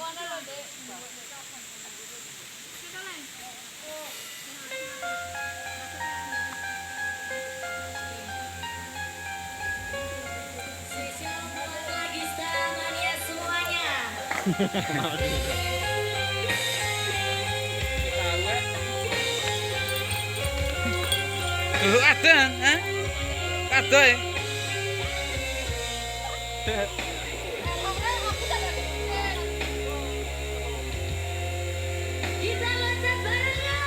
Lagi sama ya semuanya. Dulu ada, ha? Ada ya? Kita loncat bareng ya.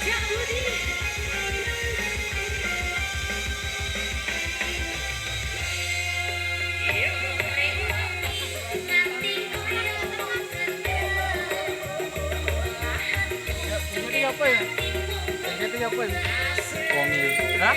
Cak Budi. Nanti kau akan Jadi apa ya? Jadi apa ya? Wongi. Hah?